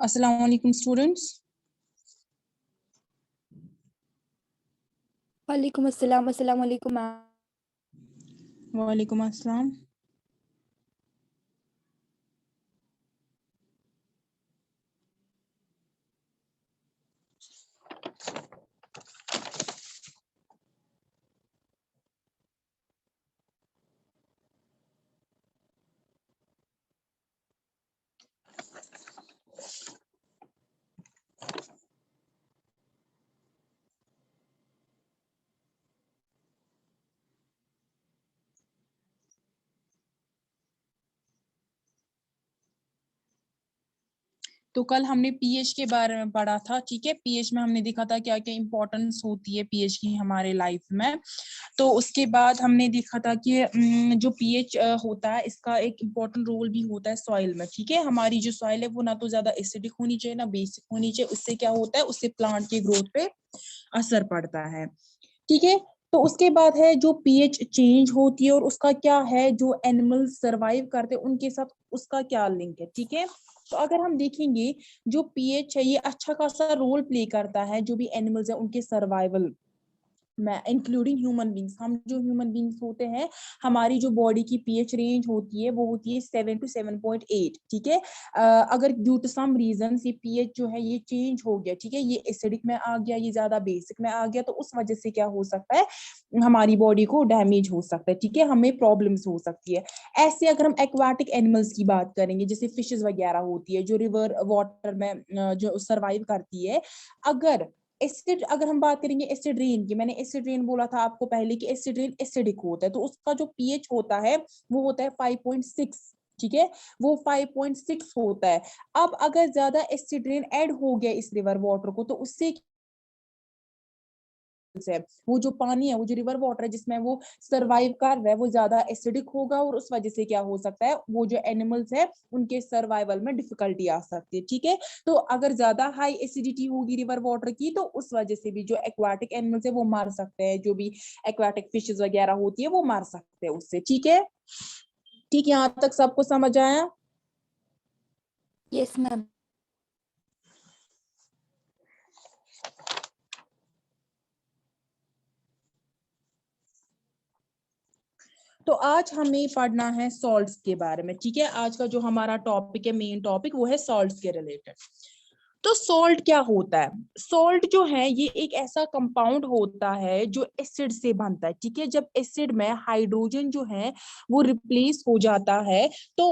अस्सलाम वालेकुम स्टूडेंट्स। वालेकुम अस्सलाम। अस्सलाम वालेकुम मैम। वालेकुम अस्सलाम। तो कल हमने पीएच के बारे में पढ़ा था, ठीक है। पीएच में हमने देखा था क्या क्या इंपॉर्टेंस होती है पीएच की हमारे लाइफ में। तो उसके बाद हमने देखा था कि जो पीएच होता है इसका एक इम्पोर्टेंट रोल भी होता है सॉइल में, ठीक है। हमारी जो सॉइल है वो ना तो ज्यादा एसिडिक होनी चाहिए ना बेसिक होनी चाहिए। उससे क्या होता है, उससे प्लांट की ग्रोथ पे असर पड़ता है, ठीक है। तो उसके बाद है जो पीएच चेंज होती है और उसका क्या है, जो एनिमल सरवाइव करते हैं उनके साथ उसका क्या लिंक है, ठीक है। तो अगर हम देखेंगे जो पीएच है ये अच्छा खासा रोल प्ले करता है जो भी एनिमल्स है उनके सर्वाइवल में, इंक्लूडिंग ह्यूमन बींग्स। हम जो ह्यूमन बींग्स होते हैं हमारी जो बॉडी की पीएच रेंज होती है वो होती है 7 to 7.8, ठीक है। अगर ड्यू टू सम रीजन ये पीएच जो है ये चेंज हो गया, ठीक है, ये एसिडिक में आ गया, ये ज्यादा बेसिक में आ गया, तो उस वजह से क्या हो सकता है, हमारी बॉडी को डैमेज हो सकता है, ठीक है, हमें प्रॉब्लम्स हो सकती है। ऐसे अगर हम एक्वाटिक एनिमल्स की बात करेंगे जैसे फिशेस वगैरह होती है जो रिवर वाटर में जो सर्वाइव करती है, अगर एसिड, अगर हम बात करेंगे एसिड रेन की, मैंने एसिड रेन बोला था आपको पहले कि एसिड रेन एसिडिक होता है, तो उसका जो पीएच होता है वो होता है 5.6, ठीक है, वो 5.6 होता है। अब अगर ज्यादा एसिड रेन ऐड हो गया इस रिवर वाटर को तो उससे है वो जो पानी है, वो जो रिवर वाटर है जिसमें वो सरवाइव कर रहा है वो ज्यादा एसिडिक होगा और उस वजह से क्या हो सकता है, वो जो एनिमल्स है उनके सर्वाइवल में डिफिकल्टी आ सकती है, ठीक है। तो अगर ज्यादा हाई एसिडिटी होगी रिवर वाटर की तो उस वजह से भी जो एक्वाटिक एनिमल्स है वो मर सकते हैं, जो भी एक्वाटिक फिशेस वगैरह होती है वो मर सकते हैं उससे, ठीक है। ठीक, यहाँ तक सबको समझ आया? Yes ma'am. तो आज हमें पढ़ना है सॉल्ट्स के बारे में, ठीक है। आज का जो हमारा टॉपिक है, मेन टॉपिक, वो है सॉल्ट्स के रिलेटेड। तो सॉल्ट क्या होता है? सॉल्ट जो है ये एक ऐसा कंपाउंड होता है जो एसिड से बनता है, ठीक है। जब एसिड में हाइड्रोजन जो है वो रिप्लेस हो जाता है तो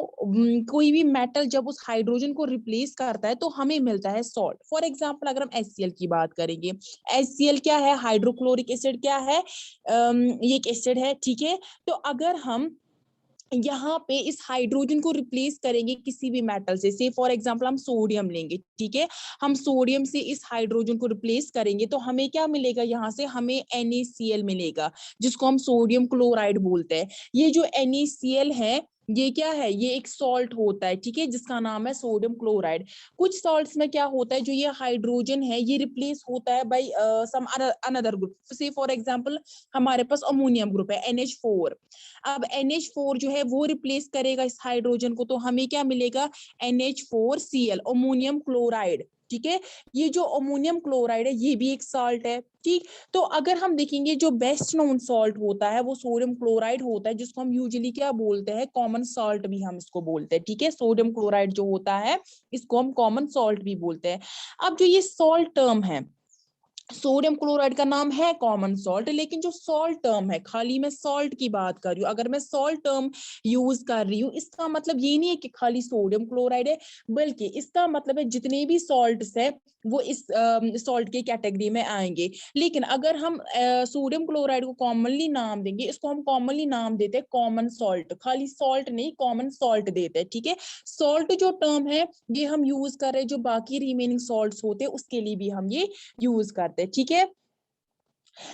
कोई भी मेटल जब उस हाइड्रोजन को रिप्लेस करता है तो हमें मिलता है सॉल्ट। फॉर एग्जांपल अगर हम HCl की बात करेंगे, HCl क्या है, हाइड्रोक्लोरिक एसिड क्या है, ये एक एसिड है, ठीक है। तो अगर हम यहाँ पे इस हाइड्रोजन को रिप्लेस करेंगे किसी भी मेटल से फॉर एग्जांपल हम सोडियम लेंगे, ठीक है, हम सोडियम से इस हाइड्रोजन को रिप्लेस करेंगे तो हमें क्या मिलेगा, यहाँ से हमें NaCl मिलेगा जिसको हम सोडियम क्लोराइड बोलते हैं। ये जो NaCl है ये क्या है, ये एक सॉल्ट होता है, ठीक है, जिसका नाम है सोडियम क्लोराइड। कुछ सॉल्ट्स में क्या होता है, जो ये हाइड्रोजन है ये रिप्लेस होता है बाय सम अनदर ग्रुप, से फॉर एग्जांपल हमारे पास अमोनियम ग्रुप है NH4। अब NH4 जो है वो रिप्लेस करेगा इस हाइड्रोजन को तो हमें क्या मिलेगा, NH4Cl, अमोनियम क्लोराइड, ठीक है। ये जो अमोनियम क्लोराइड है ये भी एक सॉल्ट है, ठीक। तो अगर हम देखेंगे जो बेस्ट नोन सॉल्ट होता है वो सोडियम क्लोराइड होता है, जिसको हम यूजुअली क्या बोलते हैं, कॉमन सॉल्ट भी हम इसको बोलते हैं, ठीक है। सोडियम क्लोराइड जो होता है इसको हम कॉमन सॉल्ट भी बोलते हैं। अब जो ये सॉल्ट टर्म है, सोडियम क्लोराइड का नाम है कॉमन सॉल्ट, लेकिन जो सॉल्ट टर्म है, खाली मैं सॉल्ट की बात कर रही हूँ, अगर मैं सॉल्ट टर्म यूज कर रही हूँ इसका मतलब ये नहीं है कि खाली सोडियम क्लोराइड है, बल्कि इसका मतलब है जितने भी सॉल्ट्स है वो इस सॉल्ट के कैटेगरी में आएंगे। लेकिन अगर हम सोडियम क्लोराइड को कॉमनली नाम देंगे, इसको हम कॉमनली नाम देते हैं कॉमन सॉल्ट, खाली सॉल्ट नहीं कॉमन सॉल्ट देते हैं, ठीक है। सॉल्ट जो टर्म है ये हम यूज कर रहे हैं जो बाकी रिमेनिंग सॉल्ट्स होते हैं उसके लिए भी हम ये यूज करते हैं, ठीक है।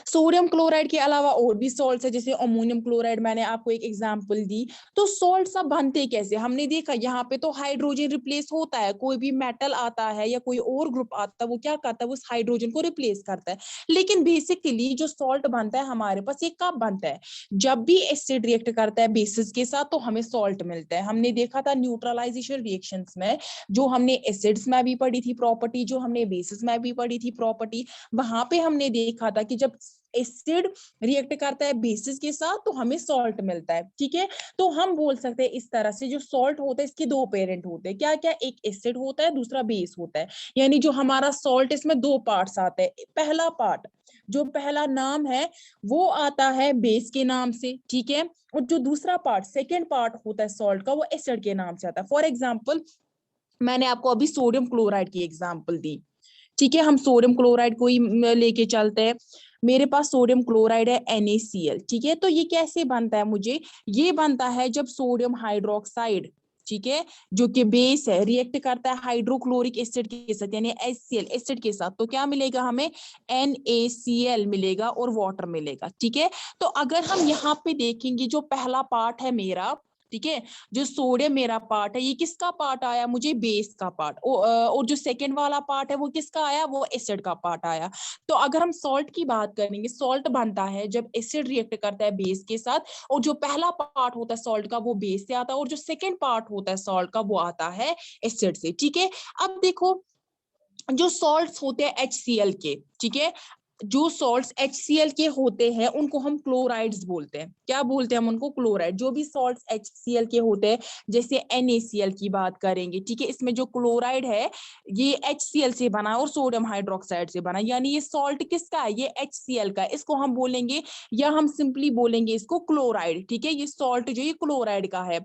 सोडियम क्लोराइड के अलावा और भी सॉल्ट्स है, जैसे अमोनियम क्लोराइड, मैंने आपको एक एग्जांपल दी। तो सॉल्ट सब बनते कैसे, हमने देखा यहाँ पे तो हाइड्रोजन रिप्लेस होता है, कोई भी मेटल आता है या कोई और ग्रुप आता है वो क्या करता है, उस हाइड्रोजन को रिप्लेस करता है। लेकिन बेसिकली जो सॉल्ट बनता है हमारे पास ये कब बनता है, जब भी एसिड रिएक्ट करता है बेसिस के साथ तो हमें सॉल्ट मिलता है। हमने देखा था न्यूट्रलाइजेशन रिएक्शंस में, जो हमने एसिड्स में भी पढ़ी थी प्रॉपर्टी, जो हमने बेसिस में भी पढ़ी थी प्रॉपर्टी, वहां पे हमने देखा था कि जब एसिड रिएक्ट करता है बेसिस के साथ तो हमें सॉल्ट मिलता है। ठीक है, तो हम बोल सकते हैं इस तरह से जो सॉल्ट होता है इसके दो पेरेंट होते हैं, क्या क्या, एक एसिड होता है दूसरा बेस होता है। यानी जो हमारा सॉल्ट इसमें दो पार्ट्स आते हैं, पहला पार्ट जो पहला नाम है वो आता है बेस के नाम से, ठीक है, और जो दूसरा पार्ट सेकेंड पार्ट होता है सॉल्ट का वो एसिड के नाम से आता है। फॉर एग्जाम्पल मैंने आपको अभी सोडियम क्लोराइड की एग्जाम्पल दी, ठीक है, हम सोडियम क्लोराइड को ही लेके चलते हैं। मेरे पास सोडियम क्लोराइड है NaCl, ठीक है, तो ये कैसे बनता है, मुझे ये बनता है जब सोडियम हाइड्रोक्साइड, ठीक है, जो कि बेस है, रिएक्ट करता है हाइड्रोक्लोरिक एसिड के साथ यानी HCl एसिड के साथ, तो क्या मिलेगा हमें, NaCl मिलेगा और वाटर मिलेगा। ठीक है, तो अगर हम यहाँ पे देखेंगे जो पहला पार्ट है मेरा, ठीक है, जो सोडियम मेरा पार्ट है ये किसका पार्ट आया, मुझे बेस का पार्ट, और जो सेकेंड वाला पार्ट है वो किसका आया, वो एसिड का पार्ट आया। तो अगर हम सॉल्ट की बात करेंगे, सॉल्ट बनता है जब एसिड रिएक्ट करता है बेस के साथ, और जो पहला पार्ट होता है सॉल्ट का वो बेस से आता है, और जो सेकेंड पार्ट होता है सॉल्ट का वो आता है एसिड से। ठीक है, अब देखो जो सॉल्ट्स होते हैं HCl के, ठीक है, जो सॉल्ट्स HCl के होते हैं उनको हम क्लोराइड्स बोलते हैं। क्या बोलते हैं हम उनको, क्लोराइड। जो भी सॉल्ट्स HCl के होते हैं, जैसे NaCl की बात करेंगे, ठीक है, इसमें जो क्लोराइड है ये HCl से बना और सोडियम हाइड्रोक्साइड से बना, यानी ये सॉल्ट किसका है, ये HCl का है, इसको हम बोलेंगे, या हम सिंपली बोलेंगे इसको क्लोराइड। ठीक है, ये सॉल्ट जो ये क्लोराइड का है।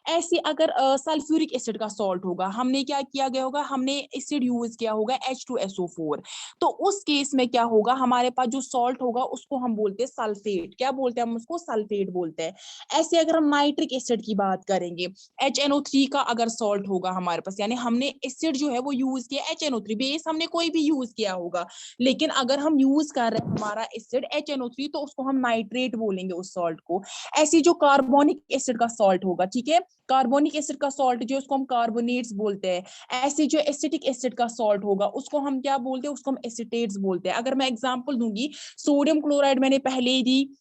ऐसे अगर सल्फ्यूरिक एसिड का सॉल्ट होगा, हमने क्या किया गया होगा, हमने एसिड यूज किया होगा H2SO4, तो उस केस में क्या होगा, हमारे पास जो सॉल्ट होगा उसको हम बोलते हैं सल्फेट। क्या बोलते हैं हम उसको, सल्फेट बोलते हैं। ऐसे अगर हम नाइट्रिक एसिड की बात करेंगे, HNO3 का अगर सॉल्ट होगा हमारे पास, यानी हमने एसिड जो है वो यूज किया HNO3, बेस हमने कोई भी यूज किया होगा, लेकिन अगर हम यूज कर रहे हैं हमारा एसिड HNO3 तो उसको हम नाइट्रेट बोलेंगे उस सॉल्ट को। ऐसी जो कार्बोनिक एसिड का सॉल्ट होगा, ठीक है, कार्बोनिक एसिड का सॉल्ट जो उसको हम कार्बोनेट्स बोलते हैं। ऐसे जो एसिटिक एसिड का सॉल्ट होगा उसको हम क्या बोलते हैं, उसको हम एसिटेट्स बोलते हैं। अगर मैं एग्जांपल दूंगी, सोडियम क्लोराइड मैंने पहले ही दी,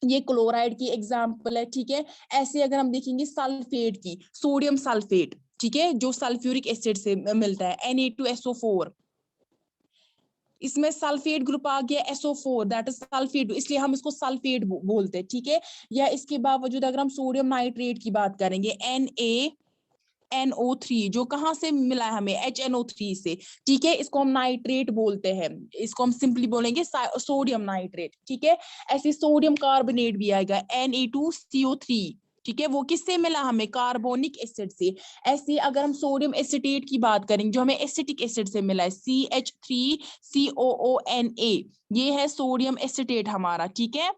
ये क्लोराइड की एग्जांपल है। ठीक है, ऐसे अगर हम देखेंगे सल्फेट की, सोडियम सल्फेट, ठीक है, जो सल्फ्यूरिक एसिड से मिलता है Na2SO4, इसमें सल्फेट ग्रुप आ गया SO4, दैट इज सल्फेट, इसलिए हम इसको सल्फेट बोलते हैं। ठीक है, या इसके बावजूद अगर हम सोडियम नाइट्रेट की बात करेंगे, NaNO3, जो कहाँ से मिला है हमें, HNO3 से, ठीक है, इसको हम नाइट्रेट बोलते हैं, इसको हम सिंपली बोलेंगे सोडियम नाइट्रेट। ठीक है, ऐसे सोडियम कार्बोनेट भी आएगा Na2CO3, ठीक है, वो किससे मिला हमें, कार्बोनिक एसिड से। ऐसे अगर हम सोडियम एसिटेट की बात करेंगे, जो हमें एसिटिक एसिड से मिला है CH3COONA, ये है सोडियम एसिटेट हमारा। ठीक है,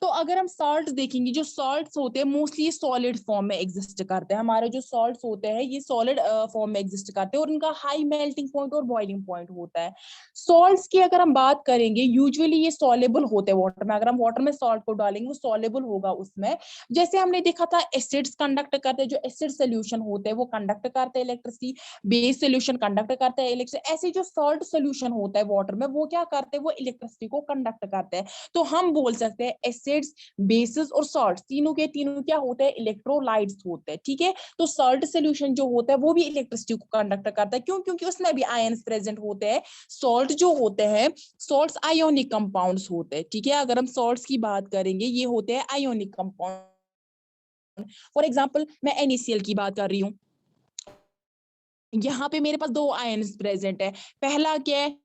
तो अगर हम सॉल्ट देखेंगे, जो सॉल्ट्स होते हैं मोस्टली सॉलिड फॉर्म में एग्जिस्ट करते हैं, हमारे जो सॉल्ट्स होते हैं ये सॉलिड फॉर्म में एग्जिस्ट करते हैं, और इनका हाई मेल्टिंग पॉइंट और बॉइलिंग पॉइंट होता है। सॉल्ट्स की अगर हम बात करेंगे, यूजुअली ये सॉलेबल होते हैं वाटर में, अगर हम वाटर में सॉल्ट को डालेंगे वो सॉलेबल होगा उसमें। जैसे हमने देखा था एसिड्स कंडक्ट करते हैं, जो एसिड सोल्यूशन होते हैं वो कंडक्ट करते हैं इलेक्ट्रिसिटी, बेस सोल्यूशन कंडक्ट करते हैं इलेक्ट्रिसिटी। ऐसे जो सॉल्ट सोल्यूशन होता है वाटर में वो क्या करते हैं, वो इलेक्ट्रिसिटी को कंडक्ट करते हैं। तो हम बोल सकते हैं एसिड्स, बेसिस और सॉल्ट, तीनों के तीनों क्या होते हैं, इलेक्ट्रोलाइट्स होते हैं। ठीक है, तो सॉल्ट सोल्यूशन जो होता है वो भी इलेक्ट्रिसिटी को कंडक्ट करता है, क्यों, क्योंकि उसमें भी आयंस प्रेजेंट होते हैं। सॉल्ट जो होते हैं, सॉल्ट्स आयोनिक कंपाउंड्स होते हैं। ठीक है, अगर हम सॉल्ट्स की बात करेंगे ये होते हैं आयोनिक कंपाउंड। फॉर एग्जाम्पल मैं NaCl की बात कर रही हूँ, यहाँ पे मेरे पास दो आयंस प्रेजेंट है, पहला क्या है,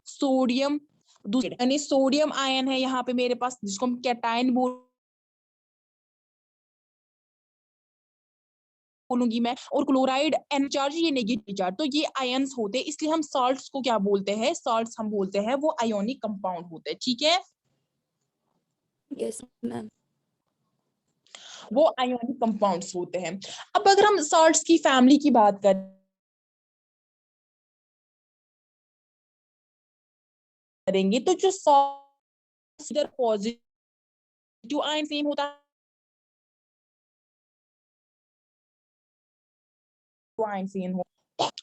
सोडियम, दूसरा यानी सोडियम आयन है यहाँ पे मेरे पास, जिसको हम कैटायन बोलूंगी मैं, और क्लोराइड एन चार्ज, ये नेगेटिव चार्ज, तो ये आयंस होते हैं, इसलिए हम सॉल्ट्स को क्या बोलते हैं, सॉल्ट्स हम बोलते हैं वो आयोनिक कंपाउंड होते हैं। ठीक है, यस मैम। वो आयोनिक कंपाउंड्स होते हैं। अब अगर हम सॉल्ट्स की फैमिली की बात करें, करेंगे तो जो सॉल्ट पॉजिटिव आयन सेम होता है, आयन सेम हो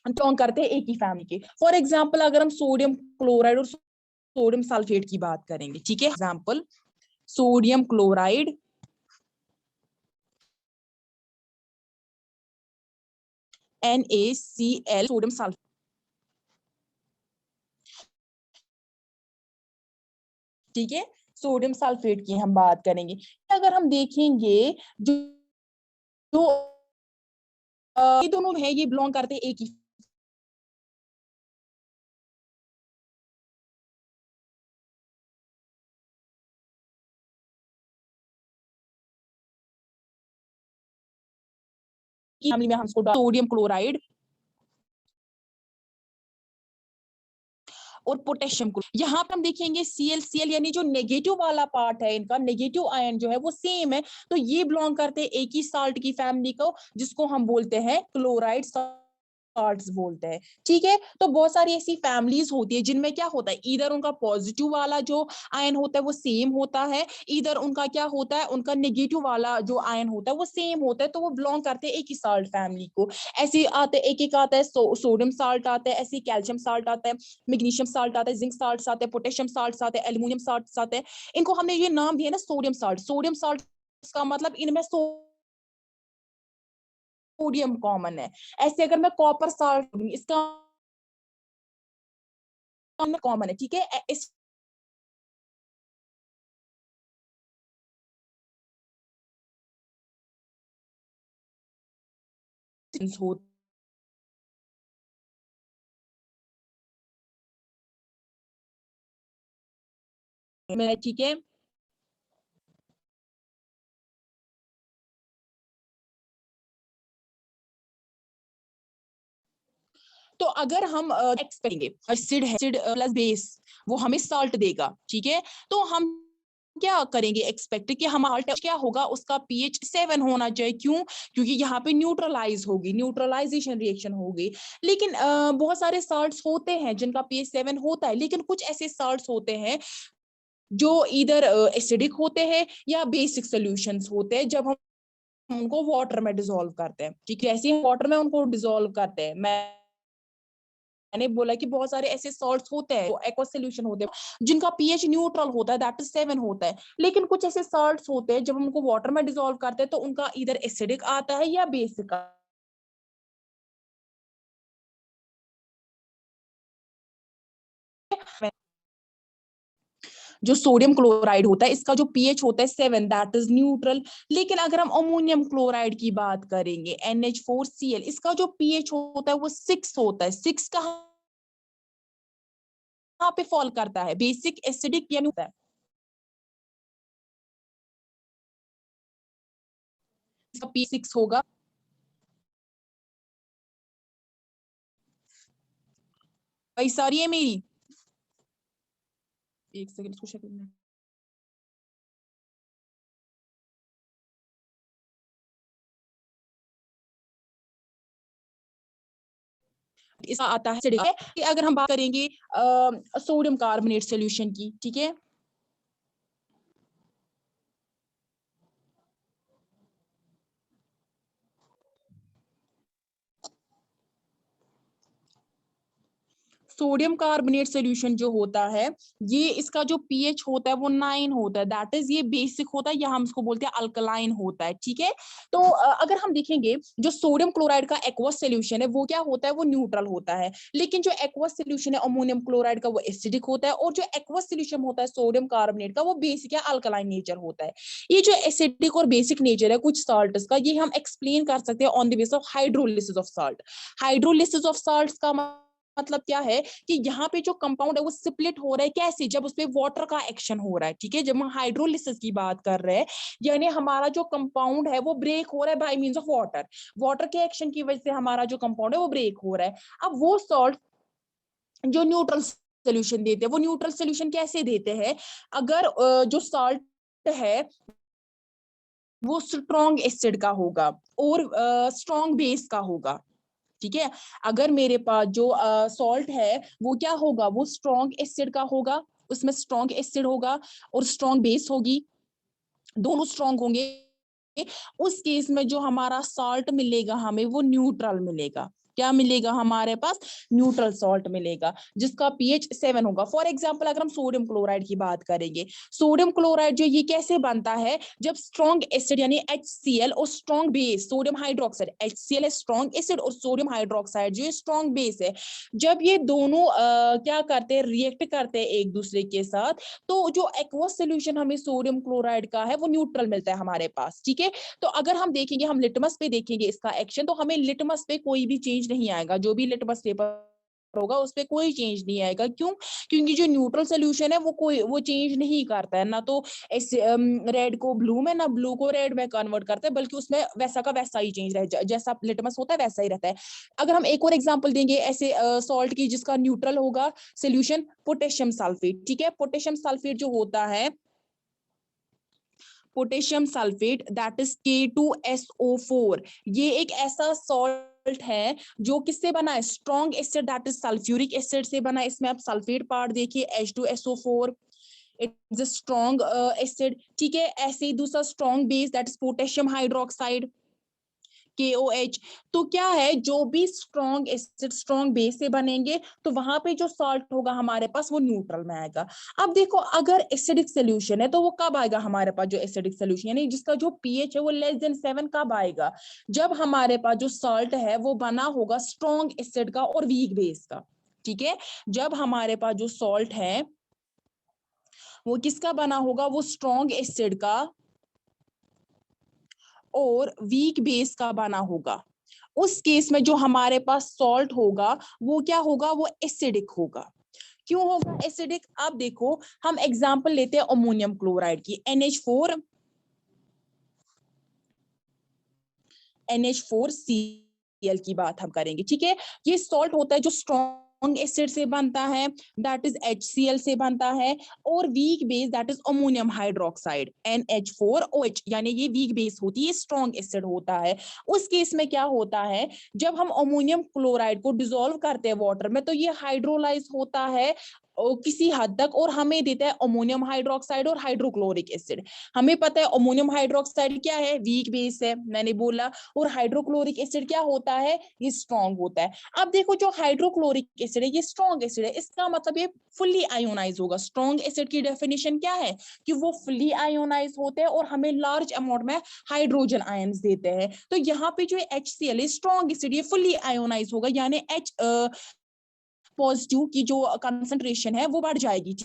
बिलोंग करते हैं एक ही फैमिली के। फॉर एग्जाम्पल अगर हम सोडियम क्लोराइड और सोडियम सल्फेट की बात करेंगे, ठीक है, example sodium chloride NaCl sodium sulphate, ठीक है, सोडियम सल्फेट की हम बात करेंगे। अगर हम देखेंगे जो जो ये दोनों है ये बिलोंग करते हैं एक ही, फैमिली में हम इसको सोडियम क्लोराइड और पोटेशियम क्लोराइड। यहाँ पे हम देखेंगे Cl यानी जो नेगेटिव वाला पार्ट है इनका, नेगेटिव आयन जो है वो सेम है, तो ये बिलोंग करते हैं एक ही साल्ट की फैमिली को, जिसको हम बोलते हैं क्लोराइड साल्ट्स बोलते हैं, ठीक है। तो बहुत सारी ऐसी फैमिलीज होती है जिनमें क्या होता है, इधर उनका पॉजिटिव वाला जो आयन होता है वो सेम होता है, इधर उनका क्या होता है, उनका नेगेटिव वाला जो आयन होता है वो सेम होता है, तो वो बिलोंग करते हैं एक ही साल्ट फैमिली को। ऐसे आते एक एक आता है, सोडियम साल्ट आता है, ऐसे कैल्शियम साल्ट आता है, मैग्नीशियम साल्ट आता है, जिंक साल्ट आते हैं, पोटेशियम साल्ट आते हैं, एल्यूमिनियम साल्ट आते हैं। इनको हमने ये नाम दिया ना सोडियम साल्ट। सोडियम साल्ट का मतलब इनमें सोडियम कॉमन है। ऐसे अगर मैं कॉपर साल्ट, इसका कॉमन है, ठीक है। इस होता है, ठीक है। तो अगर हम एक्सपेक्ट करेंगे एसिड है, एसिड प्लस बेस वो हमें सॉल्ट देगा, ठीक है, तो हम क्या करेंगे, एक्सपेक्ट कि हमारा क्या होगा, उसका पीएच 7 होना चाहिए। क्यों? क्योंकि यहाँ पे न्यूट्रलाइज होगी, न्यूट्रलाइजेशन रिएक्शन होगी। लेकिन बहुत सारे सॉल्ट्स होते हैं जिनका पीएच 7 होता है, लेकिन कुछ ऐसे सॉल्ट्स होते हैं जो इधर एसिडिक होते हैं या बेसिक सोल्यूशंस होते हैं। जब हम उनको वाटर में डिसॉल्व करते हैं, ठीक है, ऐसे वाटर में उनको डिसॉल्व करते हैं, मैंने बोला कि बहुत सारे ऐसे सॉल्ट्स होते हैं, एक्वा सॉल्यूशन होते हैं जिनका पीएच न्यूट्रल होता है, दैट इज 7 होता है। लेकिन कुछ ऐसे सॉल्ट्स होते हैं जब हम उनको वाटर में डिसॉल्व करते हैं तो उनका इधर एसिडिक आता है या बेसिक। जो सोडियम क्लोराइड होता है इसका जो पीएच होता है 7, दैट इज न्यूट्रल। लेकिन अगर हम अमोनियम क्लोराइड की बात करेंगे NH4Cl, इसका जो पीएच होता है वो 6 होता है। 6 कहाँ पे फॉल करता है, बेसिक, एसिडिक या न्यूट्रल? इसका P6 होगा। भाई सारी है मेरी, एक सेकंड इसको check करना है। इसका आता है कि अगर हम बात करेंगे सोडियम कार्बोनेट सॉल्यूशन की, ठीक है, सोडियम कार्बोनेट सॉल्यूशन जो होता है, ये इसका जो पीएच होता है वो 9 होता है, दैट इज ये बेसिक होता है, या हम इसको बोलते हैं अल्कलाइन होता है, ठीक है। तो अगर हम देखेंगे जो सोडियम क्लोराइड का एक्वस सॉल्यूशन है वो क्या होता है, वो न्यूट्रल होता है। लेकिन जो एक्वस सॉल्यूशन है अमोनियम क्लोराइड का वो एसिडिक होता है, और जो एक्वस सॉल्यूशन होता है सोडियम कार्बोनेट का वो बेसिक या अल्कलाइन नेचर होता है। ये जो एसिडिक और बेसिक नेचर है कुछ सॉल्ट्स का, ये हम एक्सप्लेन कर सकते हैं on the base of hydrolysis of salt. Hydrolysis of salts का मतलब क्या है कि यहाँ पे जो कंपाउंड है वो स्प्लिट हो रहा है, कैसे, जब उसपे वाटर का एक्शन हो रहा है, ठीक है। जब हम हाइड्रोलिसिस की बात कर रहे हैं, यानी हमारा जो कंपाउंड है वो ब्रेक हो रहा है by means of water, water के एक्शन की वजह से हमारा जो कंपाउंड है वो ब्रेक हो रहा है। अब वो सॉल्ट जो न्यूट्रल सोल्यूशन देते हैं, वो न्यूट्रल सोल्यूशन कैसे देते हैं, अगर जो सॉल्ट है वो स्ट्रॉन्ग एसिड का होगा और स्ट्रॉन्ग बेस का होगा, ठीक है। अगर मेरे पास जो सॉल्ट है वो क्या होगा, वो स्ट्रॉन्ग एसिड का होगा, उसमें स्ट्रॉन्ग एसिड होगा और स्ट्रॉन्ग बेस होगी, दोनों स्ट्रॉन्ग होंगे। उस केस में जो हमारा सॉल्ट मिलेगा हमें वो न्यूट्रल मिलेगा। क्या मिलेगा हमारे पास, न्यूट्रल सॉल्ट मिलेगा जिसका पीएच 7 होगा। फॉर एग्जांपल अगर हम सोडियम क्लोराइड की बात करेंगे, सोडियम क्लोराइड जो ये कैसे बनता है, जब स्ट्रॉन्ग एसिड यानी HCl और strong base sodium hydroxide, HCl है स्ट्रॉन्ग एसिड और सोडियम हाइड्रोक्साइड जो स्ट्रॉन्ग बेस है, जब ये दोनों क्या करते हैं, रिएक्ट करते हैं एक दूसरे के साथ, तो जो एक्वस सोल्यूशन हमें सोडियम क्लोराइड का है वो न्यूट्रल मिलता है हमारे पास। ठीक है, तो अगर हम देखेंगे, हम लिटमस पे देखेंगे इसका एक्शन, तो हमें लिटमस पे कोई भी चेंज नहीं आएगा, जो भी लिटमस पेपर होगा उस पे कोई चेंज नहीं आएगा। क्यों, क्योंकि जो न्यूट्रल सोल्यूशन है वो चेंज नहीं करता है, ना तो रेड को ब्लू में, ना ब्लू को रेड में कन्वर्ट करता है, बल्कि उसमें वैसा का वैसा ही चेंज रहे, जैसा लिटमस होता है वैसा ही रहता है। अगर हम एक और एग्जांपल देंगे ऐसे सॉल्ट की जिसका न्यूट्रल होगा सोल्यूशन, पोटेशियम सल्फेट। ठीक है, पोटेशियम सल्फेट जो होता है, potassium sulphate that is K2SO4, ये एक ऐसा सॉल्ट है जो किससे बना है, strong acid that is sulphuric acid से बना है। इसमें आप सल्फेट पार्ट देखिए H2SO4, it's a strong acid. ठीक है, ऐसे ही दूसरा strong base that is potassium hydroxide KOH। तो क्या है, जो भी स्ट्रॉन्ग एसिड स्ट्रॉन्ग बेस से बनेंगे तो वहां पे जो सॉल्ट होगा हमारे पास वो न्यूट्रल में आएगा। अब देखो, अगर एसिडिक सोल्यूशन है तो वो कब आएगा हमारे पास, जो एसिडिक सोल्यूशन यानी जिसका जो पीएच है वो लेस देन 7 कब आएगा, जब हमारे पास जो सॉल्ट है वो बना होगा स्ट्रॉन्ग एसिड का और वीक बेस का। ठीक है, जब हमारे पास जो सॉल्ट है वो किसका बना होगा, वो स्ट्रॉन्ग एसिड का और वीक बेस का बना होगा, उस केस में जो हमारे पास सॉल्ट होगा वो क्या होगा, वो एसिडिक होगा। क्यों होगा एसिडिक, आप देखो, हम एग्जांपल लेते हैं अमोनियम क्लोराइड की, NH4Cl की बात हम करेंगे। ठीक है, ये सॉल्ट होता है जो स्ट्रॉन्ग एसिड से बनता है, दैट इज HCl से बनता है, और weak base that is ammonium hydroxide NH4OH, यानी ये वीक बेस होती है, स्ट्रॉन्ग एसिड होता है। उस केस में क्या होता है, जब हम अमोनियम क्लोराइड को डिसॉल्व करते हैं वाटर में तो ये हाइड्रोलाइज होता है किसी हद तक, और हमें देता है अमोनियम हाइड्रोक्साइड और हाइड्रोक्लोरिक एसिड। हमें पता है अमोनियम हाइड्रोक्साइड क्या है, वीक बेस है, मैंने बोला, और हाइड्रोक्लोरिक एसिड क्या होता है, ये स्ट्रॉन्ग होता है। अब देखो, जो हाइड्रोक्लोरिक एसिड है ये स्ट्रॉन्ग एसिड है, इसका मतलब ये फुल्ली आयोनाइज होगा। स्ट्रॉन्ग एसिड की डेफिनेशन क्या है, कि वो फुल्ली आयोनाइज होते हैं और हमें लार्ज अमाउंट में हाइड्रोजन आयंस देते हैं। तो यहाँ पे जो HCl है स्ट्रॉन्ग एसिड, ये फुल्ली आयोनाइज होगा, यानी H पॉजिटिव की जो कंसंट्रेशन है वो बढ़ जाएगी।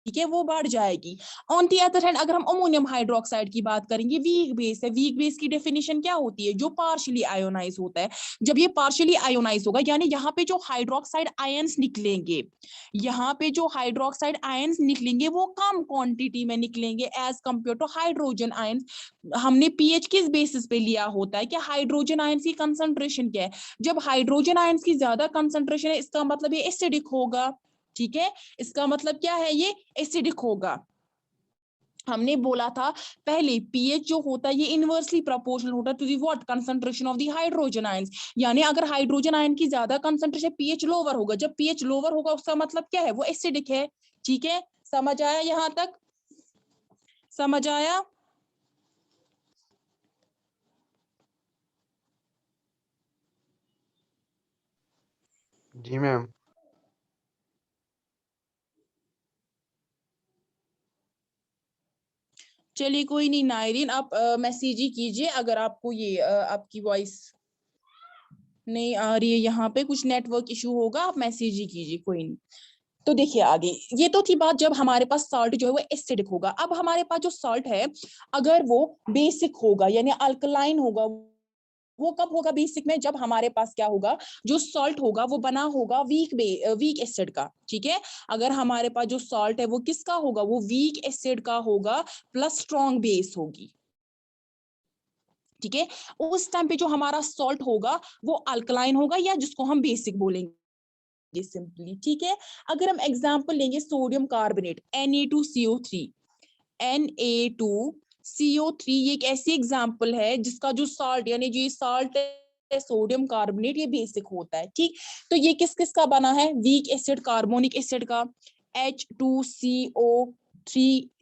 ठीक है, वो बढ़ जाएगी। ऑन दी अदर हैंड, अगर हम अमोनियम हाइड्रोक्साइड की बात करेंगे, वीक बेस है, वीक बेस की डेफिनेशन क्या होती है, जो पार्शियली आयोनाइज होता है। जब ये पार्शियली आयोनाइज होगा, यानी यहाँ पे जो हाइड्रोक्साइड आयंस निकलेंगे, यहाँ पे जो हाइड्रोक्साइड आयंस निकलेंगे वो कम क्वांटिटी में निकलेंगे as compared to hydrogen ions. हमने पीएच किस बेसिस पे लिया होता है, कि हाइड्रोजन आयंस की कंसंट्रेशन क्या है। जब हाइड्रोजन आयंस की ज्यादा कंसंट्रेशन है, इसका मतलब ये एसिडिक होगा। ठीक है, इसका मतलब क्या है, ये एसिडिक होगा। हमने बोला था पहले, पीएच जो होता है ये इनवर्सली प्रोपोर्शनल होता है to the what, concentration of the hydrogen ions. यानी अगर हाइड्रोजन आयन की ज्यादा कंसंट्रेशन, पीएच लोअर होगा। जब पीएच लोअर होगा उसका मतलब क्या है, वो एसिडिक है। ठीक है, समझ आया यहां तक, समझ आया। जी मैम। चलिए कोई नहीं नायरीन, आप मैसेज ही कीजिए अगर आपको ये आपकी वॉइस नहीं आ रही है, यहाँ पे कुछ नेटवर्क इशू होगा, आप मैसेज ही कीजिए, कोई नहीं। तो देखिए आगे, ये तो थी बात जब हमारे पास सॉल्ट जो है वो एसिडिक होगा। अब हमारे पास जो सॉल्ट है अगर वो बेसिक होगा यानी अल्कलाइन होगा, वो कब होगा बेसिक में, जब हमारे पास क्या होगा, जो सॉल्ट होगा वो बना होगा वीक एसिड का। ठीक है, अगर हमारे पास जो सॉल्ट है वो किसका होगा, वो वीक एसिड का होगा प्लस स्ट्रॉन्ग बेस होगी। ठीक है, उस टाइम पे जो हमारा सॉल्ट होगा वो अल्कलाइन होगा, या जिसको हम बेसिक बोलेंगे सिंपली। ठीक है, अगर हम एग्जांपल लेंगे सोडियम कार्बोनेट Na2CO3, Na2CO3 ये एक ऐसी एग्जांपल है जिसका जो सॉल्ट यानी जो सॉल्ट सोडियम कार्बोनेट, ये बेसिक होता है। ठीक, तो ये किस किस का बना है, वीक एसिड, कार्बोनिक एसिड का, H2CO3,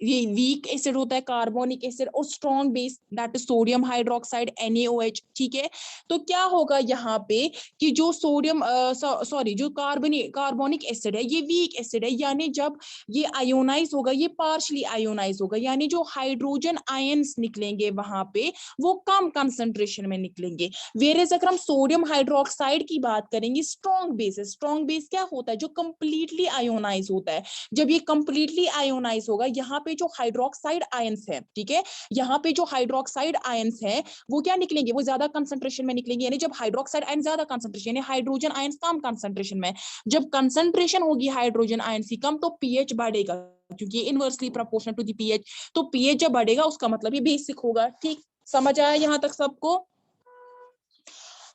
ये वीक एसिड होता है कार्बोनिक एसिड, और strong base that is sodium hydroxide NaOH। ठीक है, तो क्या होगा यहाँ पे कि जो सोडियम सॉरी जो कार्बोनिक एसिड है ये वीक एसिड है, यानी जब ये आयोनाइज होगा, ये पार्शली आयोनाइज होगा, यानी जो हाइड्रोजन आयंस निकलेंगे वहां पे वो कम कंसंट्रेशन में निकलेंगे। वेरेज अगर हम सोडियम हाइड्रोक्साइड की बात करेंगे, स्ट्रॉन्ग बेस है। स्ट्रॉन्ग बेस क्या होता है, जो कंप्लीटली आयोनाइज होता है। जब ये कंप्लीटली आयोनाइज होगा, यहाँ पे जो हाइड्रोक्साइड आयंस है, ठीक है, यहाँ पे जो हाइड्रोक्साइड आयंस है वो क्या निकलेंगे, वो ज्यादा कंसंट्रेशन में निकलेंगे। यानी जब हाइड्रोक्साइड आयन ज्यादा कंसंट्रेशन, यानी हाइड्रोजन आयंस कम कंसंट्रेशन में, जब कंसंट्रेशन होगी हाइड्रोजन आयंस की कम, तो पीएच बढ़ेगा, क्योंकि inversely proportional to the pH. तो पीएच जब बढ़ेगा उसका मतलब ये बेसिक होगा। ठीक, समझ आया यहाँ तक सबको?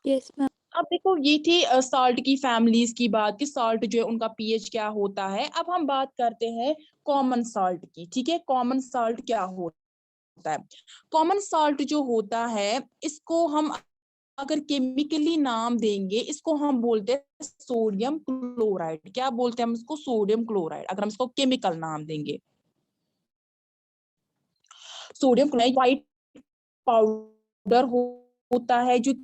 Yes ma'am. अब देखो, ये थी साल्ट की फैमिलीज की बात कि साल्ट जो है उनका पीएच क्या होता है। अब हम बात करते हैं कॉमन साल्ट की। ठीक है, कॉमन साल्ट क्या होता है? कॉमन साल्ट जो होता है, इसको हम अगर केमिकली नाम देंगे, इसको हम बोलते हैं सोडियम क्लोराइड। क्या बोलते हैं हम इसको? सोडियम क्लोराइड, अगर हम इसको केमिकल नाम देंगे। सोडियम क्लोराइड व्हाइट पाउडर होता है जो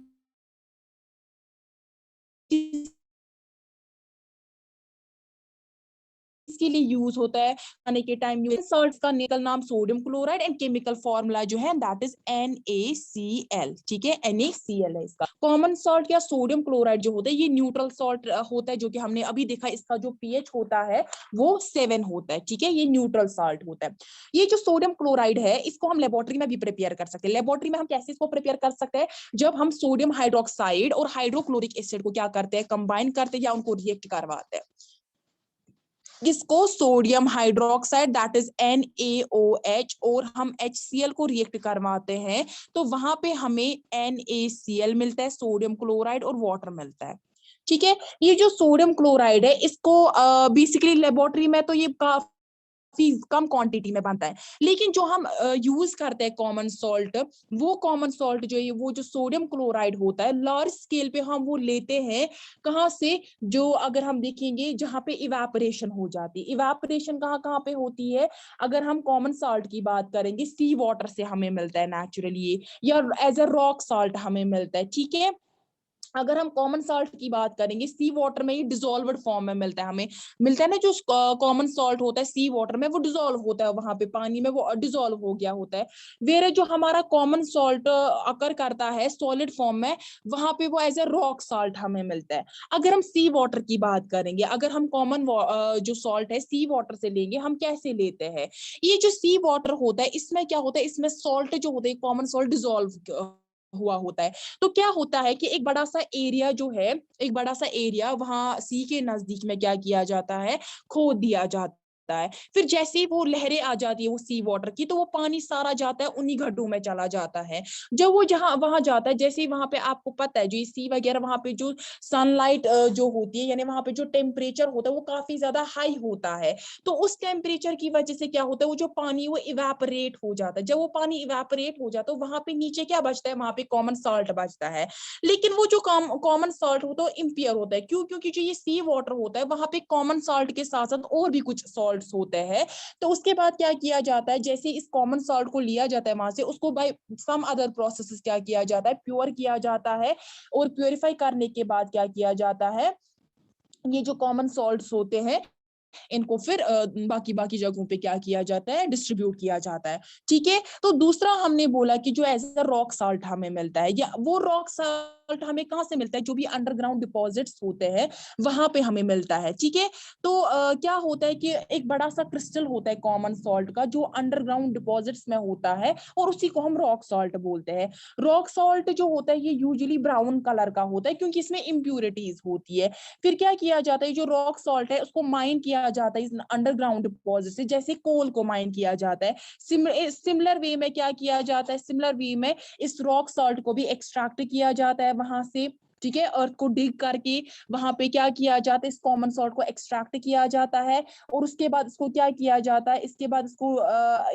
इसके लिए यूज होता है, खाने के टाइम यूज। सॉल्ट्स का केमिकल नाम sodium chloride and chemical formula जो है दैट इज NaCl। ठीक है, NaCl है इसका। कॉमन सॉल्ट या सोडियम क्लोराइड जो होता है ये न्यूट्रल सॉल्ट होता है, जो कि हमने अभी देखा, इसका जो पीएच होता है वो 7 होता है। ठीक है, ये न्यूट्रल सॉल्ट होता है। ये जो सोडियम क्लोराइड है इसको हम लेबोरेटरी में भी प्रिपेयर कर सकते हैं। लेबोरेटरी में हम कैसे इसको प्रिपेयर कर सकते हैं? जब हम सोडियम हाइड्रोक्साइड और हाइड्रोक्लोरिक एसिड को क्या करते हैं, कंबाइन करते हैं या उनको रिएक्ट करवाते हैं। इसको sodium hydroxide that is NaOH और हम HCl को रिएक्ट करवाते हैं, तो वहां पे हमें NaCl मिलता है, सोडियम क्लोराइड और वाटर मिलता है। ठीक है, ये जो सोडियम क्लोराइड है इसको बेसिकली लेबोरेटरी में तो ये काफी कम क्वांटिटी में बनता है, लेकिन जो हम यूज करते हैं कॉमन सॉल्ट, वो कॉमन सॉल्ट जो है वो जो सोडियम क्लोराइड होता है, लार्ज स्केल पे हम वो लेते हैं। कहाँ से? जो अगर हम देखेंगे जहाँ पे इवेपोरेशन हो जाती है। इवेपोरेशन कहाँ कहाँ पे होती है? अगर हम कॉमन सॉल्ट की बात करेंगे, सी वाटर से हमें मिलता है नेचुरली, या एज ए रॉक सॉल्ट हमें मिलता है। ठीक है, अगर हम कॉमन सॉल्ट की बात करेंगे, सी वाटर में ये डिसॉल्व्ड फॉर्म में मिलता है, हमें मिलता है ना। जो कॉमन सॉल्ट होता है सी वाटर में वो डिसॉल्व होता है, वहां पे पानी में वो डिसॉल्व हो गया होता है। वेरे जो हमारा कॉमन सॉल्ट अकर करता है सॉलिड फॉर्म में, वहां पे वो एज ए रॉक सॉल्ट हमें मिलता है। अगर हम सी वाटर की बात करेंगे, अगर हम कॉमन जो सॉल्ट है सी वाटर से लेंगे, हम कैसे लेते हैं? ये जो सी वाटर होता है इसमें क्या होता है, इसमें सॉल्ट जो होता है कॉमन सॉल्ट डिसॉल्व हुआ होता है। तो क्या होता है कि एक बड़ा सा एरिया जो है, एक बड़ा सा एरिया वहां सी के नजदीक में क्या किया जाता है, खोद दिया जाता है। फिर जैसे ही वो लहरें आ जाती है वो सी वाटर की, तो वो पानी सारा जाता है उन्हीं गड्ढों में चला जाता है। जब वो जहां वहां जाता है, जैसे ही वहां पे आपको पता है जो सी वगैरह, वहां पे जो सनलाइट जो होती है, यानी वहां पे जो टेम्परेचर होता है वो काफी ज्यादा हाई होता है। तो उस टेम्परेचर की वजह से क्या होता है, वो जो पानी वो इवेपोरेट हो जाता है। जब वो पानी इवेपोरेट हो जाता है, वहां पे नीचे क्या बचता है, वहां पे कॉमन सॉल्ट बचता है। लेकिन वो जो कॉमन सॉल्ट होता है इम्पियर होता है। क्यों? क्योंकि जो ये सी वाटर होता है वहां पे कॉमन सॉल्ट के साथ साथ और भी कुछ सॉल्ट्स होते हैं। तो उसके बाद क्या किया जाता है, जैसे इस कॉमन सॉल्ट को लिया जाता है वहां से, उसको बाय सम अदर प्रोसेसेस क्या किया जाता है, प्योर किया जाता है। और प्योरीफाई करने के बाद क्या किया जाता है, ये जो कॉमन सॉल्ट्स होते हैं इनको फिर बाकी बाकी जगहों पे क्या किया जाता है, डिस्ट्रीब्यूट किया जाता है। ठीक है, तो दूसरा हमने बोला कि जो एज अ रॉक साल्ट हमें मिलता है, या वो रॉक साल्ट हमें कहाँ से मिलता है, जो भी अंडरग्राउंड डिपॉजिट्स होते हैं वहां पे हमें मिलता है। ठीक है, तो क्या होता है कि एक बड़ा सा क्रिस्टल होता है कॉमन सॉल्ट का, जो अंडरग्राउंड डिपॉजिट्स में होता है, और उसी को हम रॉक सॉल्ट बोलते हैं। रॉक सॉल्ट जो होता है ये यूजुअली ब्राउन कलर का होता है, क्योंकि इसमें इम्प्यूरिटीज होती है। फिर क्या किया जाता है, जो रॉक सॉल्ट है उसको माइन किया जाता है इस अंडरग्राउंड डिपॉजिट से, जैसे कोल को माइन किया जाता है। सिमिलर वे में क्या किया जाता है, सिमिलर वे में इस रॉक सॉल्ट को भी एक्सट्रैक्ट किया जाता है वहां से। ठीक है, अर्थ को डिग करके वहां पे क्या किया जाता है, इस कॉमन सॉल्ट को एक्सट्रैक्ट किया जाता है और उसके बाद इसको क्या किया जाता है, इसके बाद इसको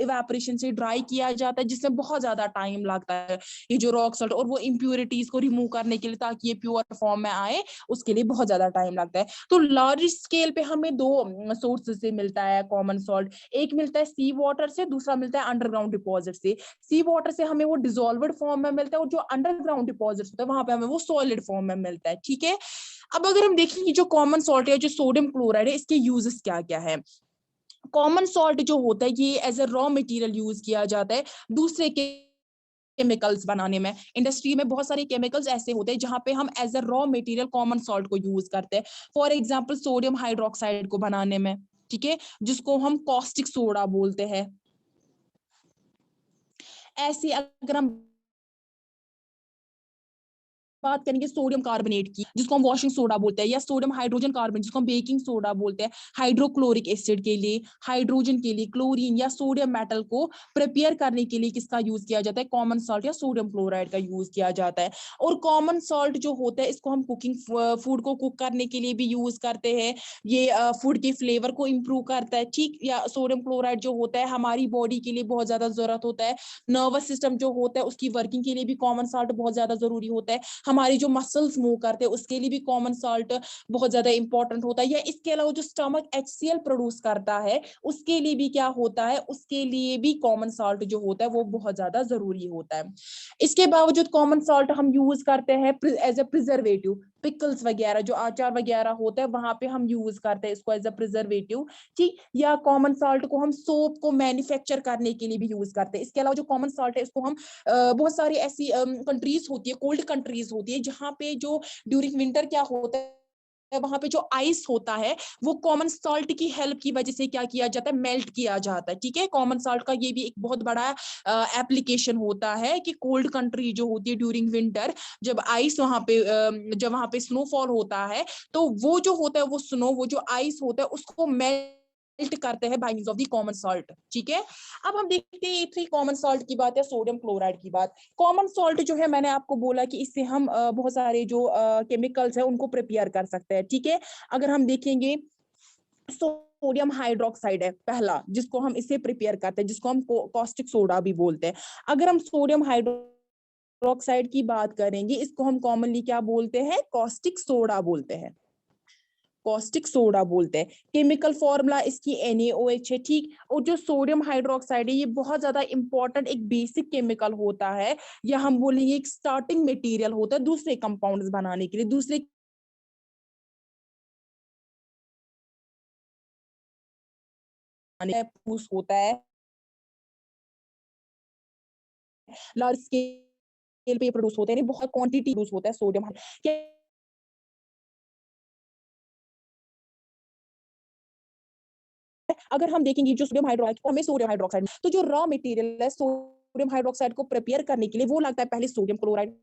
इवेपोरेशन से ड्राई किया जाता है, जिसमें बहुत ज्यादा टाइम लगता है ये जो रॉक सॉल्ट और वो इम्प्योरिटीज को रिमूव करने के लिए, ताकि ये प्योर फॉर्म में आए, उसके लिए बहुत ज्यादा टाइम लगता है। तो लार्ज स्केल पे हमें दो सोर्स से मिलता है कॉमन सॉल्ट, एक मिलता है सी वाटर से, दूसरा मिलता है अंडरग्राउंड डिपॉजिट से। सी वाटर से हमें वो डिसॉल्व्ड फॉर्म में मिलता है और जो अंडरग्राउंड डिपॉजिट होता है वहां पे हमें वो सॉलिड फॉर्म में मिलता है। ठीक है, अब अगर हम देखें कि जो कॉमन सॉल्ट है, जो सोडियम क्लोराइड है, इसके यूजेस क्या क्या है। कॉमन सॉल्ट जो होता है ये as a raw material use किया जाता है दूसरे के केमिकल्स बनाने में। इंडस्ट्री में बहुत सारे केमिकल्स ऐसे होते हैं जहां पे हम as a raw material common salt को यूज करते हैं। फॉर एग्जांपल सोडियम हाइड्रोक्साइड को बनाने में, ठीक है, जिसको हम कॉस्टिक सोडा बोलते हैं। ऐसे अगर हम बात करेंगे सोडियम कार्बोनेट की, जिसको हम वॉशिंग सोडा बोलते हैं, या सोडियम हाइड्रोजन कार्बोनेट जिसको हम बेकिंग सोडा बोलते हैं, हाइड्रोक्लोरिक एसिड के लिए, हाइड्रोजन के लिए, क्लोरीन या सोडियम मेटल को प्रिपेयर करने के लिए किसका यूज किया जाता है, कॉमन सॉल्ट या सोडियम क्लोराइड का यूज किया जाता है। और कॉमन सॉल्ट जो होता है इसको हम कुकिंग फूड को कुक करने के लिए भी यूज करते हैं, ये फूड के फ्लेवर को इम्प्रूव करता है। ठीक, या सोडियम क्लोराइड जो होता है हमारी बॉडी के लिए बहुत ज्यादा जरूरत होता है, नर्वस सिस्टम जो होता है उसकी वर्किंग के लिए भी कॉमन सॉल्ट बहुत ज्यादा जरूरी होता है, हमारी जो मसल्स मूव करते हैं उसके लिए भी कॉमन सॉल्ट बहुत ज्यादा इंपॉर्टेंट होता है। या इसके अलावा जो स्टमक HCl प्रोड्यूस करता है उसके लिए भी क्या होता है, उसके लिए भी कॉमन सॉल्ट जो होता है वो बहुत ज्यादा जरूरी होता है। इसके बावजूद कॉमन सॉल्ट हम यूज करते हैं एज ए प्रिजर्वेटिव, पिकल्स वगैरह जो अचार वगैरह होता है वहां पे हम यूज करते हैं इसको एज अ प्रिजर्वेटिव। ठीक, या कॉमन सॉल्ट को हम सोप को मैन्युफैक्चर करने के लिए भी यूज करते हैं। इसके अलावा जो कॉमन सॉल्ट है इसको हम बहुत सारी ऐसी कंट्रीज होती है, कोल्ड कंट्रीज होती है, जहाँ पे जो ड्यूरिंग विंटर क्या होता है, वहां पे जो आइस होता है वो कॉमन सॉल्ट की हेल्प की वजह से क्या किया जाता है, मेल्ट किया जाता है। ठीक है, कॉमन सॉल्ट का ये भी एक बहुत बड़ा एप्लीकेशन होता है कि कोल्ड कंट्री जो होती है ड्यूरिंग विंटर, जब आइस वहां पे जब वहां पे स्नोफॉल होता है, तो वो जो होता है वो स्नो, वो जो आइस होता है उसको मेल्ट करते हैं by means of the common salt. ठीक है, अब हम देखते हैं थ्री कॉमन सॉल्ट की बात या सोडियम क्लोराइड की बात। कॉमन सॉल्ट जो है मैंने आपको बोला कि इससे हम बहुत सारे जो केमिकल्स है उनको प्रिपेयर कर सकते हैं। ठीक है, अगर हम देखेंगे सोडियम हाइड्रोक्साइड है पहला जिसको हम इसे प्रिपेयर करते हैं, जिसको हम कॉस्टिक सोडा भी बोलते हैं। अगर हम सोडियम हाइड्रोक्साइड की बात करेंगे, इसको हम कॉमनली क्या बोलते हैं, कॉस्टिक सोडा बोलते हैं, कॉस्टिक सोडा बोलते हैं। केमिकल फॉर्मूला इसकी NaOH है। ठीक, और जो सोडियम हाइड्रोक्साइड है ये बहुत ज्यादा इंपॉर्टेंट एक बेसिक केमिकल होता है, या हम बोलेंगे एक स्टार्टिंग मटेरियल होता है दूसरे कंपाउंड्स बनाने के लिए, दूसरे होता है लार्ज स्केल पे प्रोड्यूस होते हैं, बहुत क्वांटिटी प्रोड्यूस होता है सोडियम। अगर हम देखेंगे जो सोडियम हाइड्रोक्साइड, हमें सोडियम हाइड्रोक्साइड तो जो रॉ मटेरियल है सोडियम हाइड्रोक्साइड को प्रिपेयर करने के लिए वो लगता है पहले सोडियम क्लोराइड,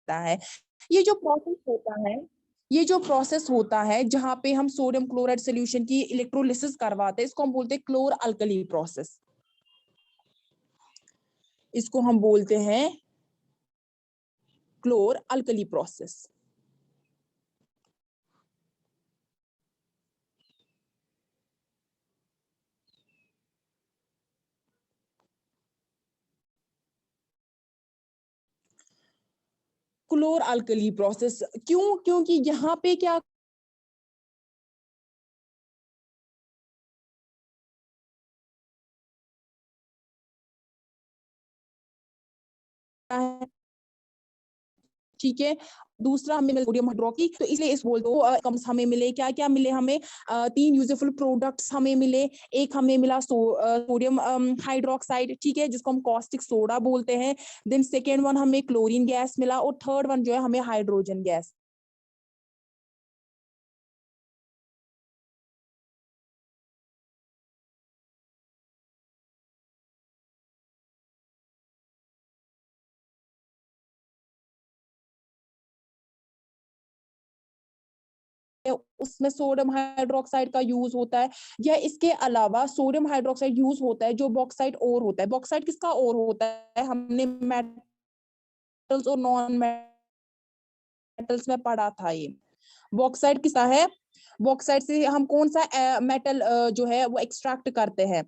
है। ये जो प्रोसेस होता है, ये जो प्रोसेस होता है जहां पे हम सोडियम क्लोराइड सॉल्यूशन की इलेक्ट्रोलिसिस करवाते हैं, इसको हम बोलते हैं क्लोर अल्कली प्रोसेस, इसको हम बोलते हैं क्लोर अल्कली प्रोसेस। क्लोर अल्कली प्रोसेस क्यों, क्योंकि यहाँ पे क्या है, ठीक है, दूसरा हमें मिले सोडियम हाइड्रोक्सी, तो इसलिए इस बोल दो कम्स हमें मिले, क्या क्या मिले हमें, तीन यूजफुल प्रोडक्ट्स हमें मिले। एक हमें मिला सोडियम हाइड्रोक्साइड, ठीक है, जिसको हम कॉस्टिक सोडा बोलते हैं। देन सेकेंड वन हमें क्लोरीन गैस मिला, और थर्ड वन जो है हमें हाइड्रोजन गैस उसमें सोडियम हाइड्रोक्साइड का यूज होता है, या इसके अलावा सोडियम हाइड्रोक्साइड यूज होता है जो बॉक्साइट और होता है। बॉक्साइट किसका और होता है, हमने मेटल्स और नॉन मेटल्स में पढ़ा था ये। बॉक्साइट किसका है, बॉक्साइट से हम कौन सा मेटल जो है वो एक्सट्रैक्ट करते हैं,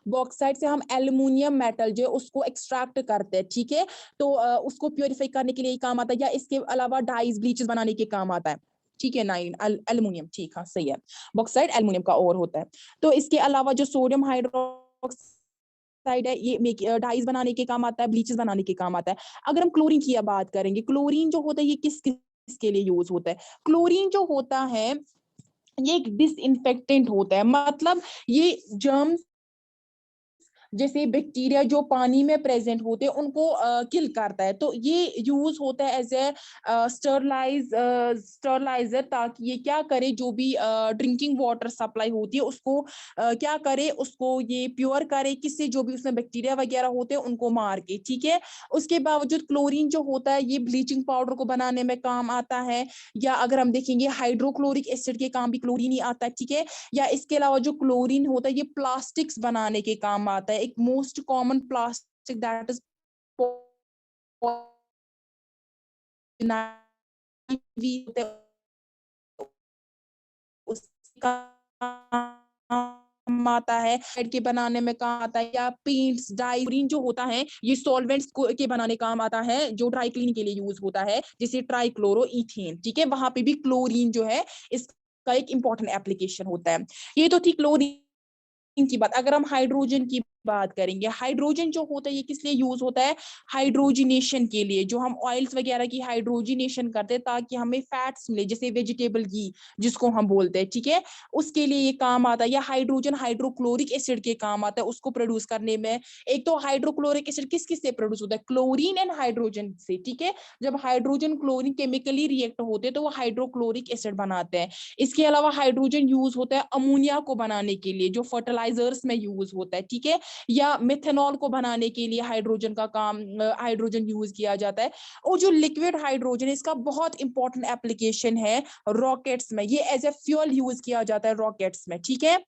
बॉक्साइट से हम एल्युमिनियम मेटल जो है उसको एक्सट्रैक्ट करते हैं, ठीक है। तो उसको प्योरीफाई करने के लिए काम आता है, या इसके अलावा डाइज ब्लीचेस बनाने के काम आता है, ठीक है। 9 एल्युमिनियम, ठीक, हाँ सही है, बॉक्साइट एल्युमिनियम का और होता है। तो इसके अलावा जो सोडियम हाइड्रोक्साइड है ये डाइज बनाने के काम आता है, ब्लीचेस बनाने के काम आता है। अगर हम क्लोरीन की बात करेंगे, क्लोरीन जो होता है ये किसके लिए यूज होता है, क्लोरीन जो होता है ये एक डिसइंफेक्टेंट होता है, मतलब ये जर्म्स जैसे बैक्टीरिया जो पानी में प्रेजेंट होते हैं उनको किल करता है। तो ये यूज होता है एज ए स्टरलाइजर, ताकि ये क्या करे, जो भी ड्रिंकिंग वाटर सप्लाई होती है उसको क्या करे, उसको ये प्योर करे, किससे, जो भी उसमें बैक्टीरिया वगैरह होते हैं उनको मार के, ठीक है। उसके बावजूद क्लोरीन जो होता है ये ब्लीचिंग पाउडर को बनाने में काम आता है, या अगर हम देखेंगे हाइड्रोक्लोरिक एसिड के काम भी क्लोरीन ही आता है, ठीक है। या इसके अलावा जो क्लोरीन होता है ये प्लास्टिक्स बनाने के काम आता है। एक most common plastic that is उसका काम आता है, के बनाने में काम आता है, या पेंट्स डाई जो होता है ये सॉल्वेंट्स के बनाने काम आता है, जो ड्राई क्लीन के लिए यूज होता है, जैसे ट्राइक्लोरो इथेन, ठीक है। वहां पे भी क्लोरीन जो है इसका एक इंपॉर्टेंट एप्लीकेशन होता है। ये तो थी क्लोरीन की बात। अगर हम हाइड्रोजन की बात करेंगे, हाइड्रोजन जो होता है ये किस लिए यूज होता है, हाइड्रोजिनेशन के लिए, जो हम ऑयल्स वगैरह की हाइड्रोजिनेशन करते हैं ताकि हमें फैट्स मिले, जैसे वेजिटेबल घी जिसको हम बोलते हैं, ठीक है, उसके लिए ये काम आता है। या हाइड्रोजन हाइड्रोक्लोरिक एसिड के काम आता है उसको प्रोड्यूस करने में। एक तो हाइड्रोक्लोरिक एसिड किस किस से प्रोड्यूस होता है, क्लोरीन एंड हाइड्रोजन से, ठीक है। जब हाइड्रोजन क्लोरीन केमिकली रिएक्ट होते हैं तो वो हाइड्रोक्लोरिक एसिड बनाते हैं। इसके अलावा हाइड्रोजन यूज होता है अमोनिया को बनाने के लिए, जो फर्टिलाइजर्स में यूज होता है, ठीक है। या मिथेनॉल को बनाने के लिए हाइड्रोजन का काम, हाइड्रोजन यूज किया जाता है। और जो लिक्विड हाइड्रोजन इसका बहुत इंपॉर्टेंट एप्लीकेशन है रॉकेट्स में, ये एज ए फ्यूल यूज किया जाता है रॉकेट्स में, ठीक है।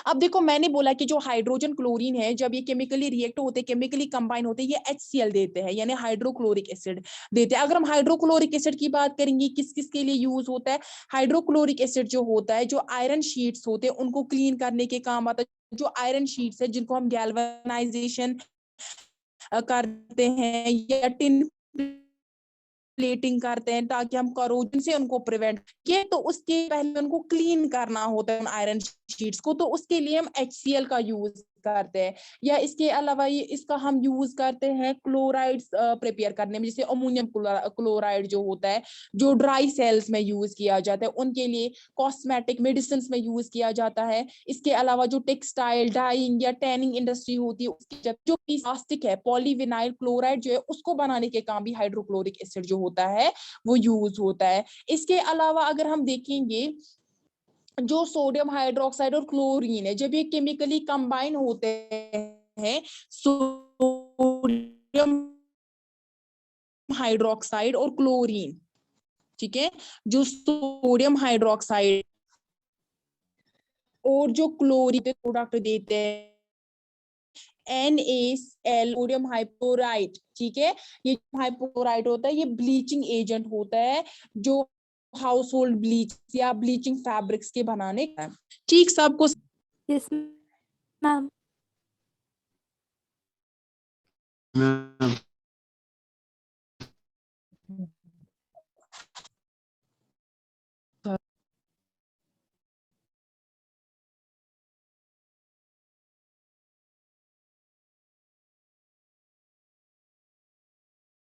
अब देखो मैंने बोला कि जो हाइड्रोजन क्लोरीन है जब ये केमिकली रिएक्ट होते, केमिकली कंबाइन होते, ये HCl देते हैं, यानी हाइड्रोक्लोरिक एसिड देते हैं। अगर हम हाइड्रोक्लोरिक एसिड की बात करेंगे किस किस के लिए यूज होता है, हाइड्रोक्लोरिक एसिड जो होता है, जो आयरन शीट्स होते हैं उनको क्लीन करने के काम आता है। जो आयरन शीट्स है जिनको हम गैल्वेनाइजेशन करते हैं, या टिन प्लेटिंग करते हैं ताकि हम करोजन से उनको प्रिवेंट किए, तो उसके पहले उनको क्लीन करना होता है आयरन शीट्स को, तो उसके लिए हम HCl का यूज करते हैं। या इसके अलावा ये इसका हम यूज करते हैं क्लोराइड्स प्रिपेयर करने में, जैसे अमोनियम क्लोराइड जो होता है, जो ड्राई सेल्स में यूज किया जाता है, उनके लिए कॉस्मेटिक मेडिसिन में यूज किया जाता है। इसके अलावा जो टेक्सटाइल डाइंग या टैनिंग इंडस्ट्री होती है उसकी जो प्लास्टिक है, पॉलीविनाइल क्लोराइड जो है उसको बनाने के काम भी हाइड्रोक्लोरिक एसिड जो होता है वो यूज होता है। इसके अलावा अगर हम देखेंगे जो सोडियम हाइड्रोक्साइड और क्लोरीन है जब ये केमिकली कंबाइन होते हैं, सोडियम हाइड्रोक्साइड और क्लोरीन, ठीक है, जो सोडियम हाइड्रोक्साइड और जो क्लोरीन प्रोडक्ट देते हैं NaCl सोडियम हाइपोक्लोराइड, ठीक है। ये हाइपोक्लोराइड होता है ये ब्लीचिंग एजेंट होता है जो हाउस होल्ड ब्लीच या ब्लीचिंग फैब्रिक्स के बनाने का, ठीक। सबको यस मैम। मैम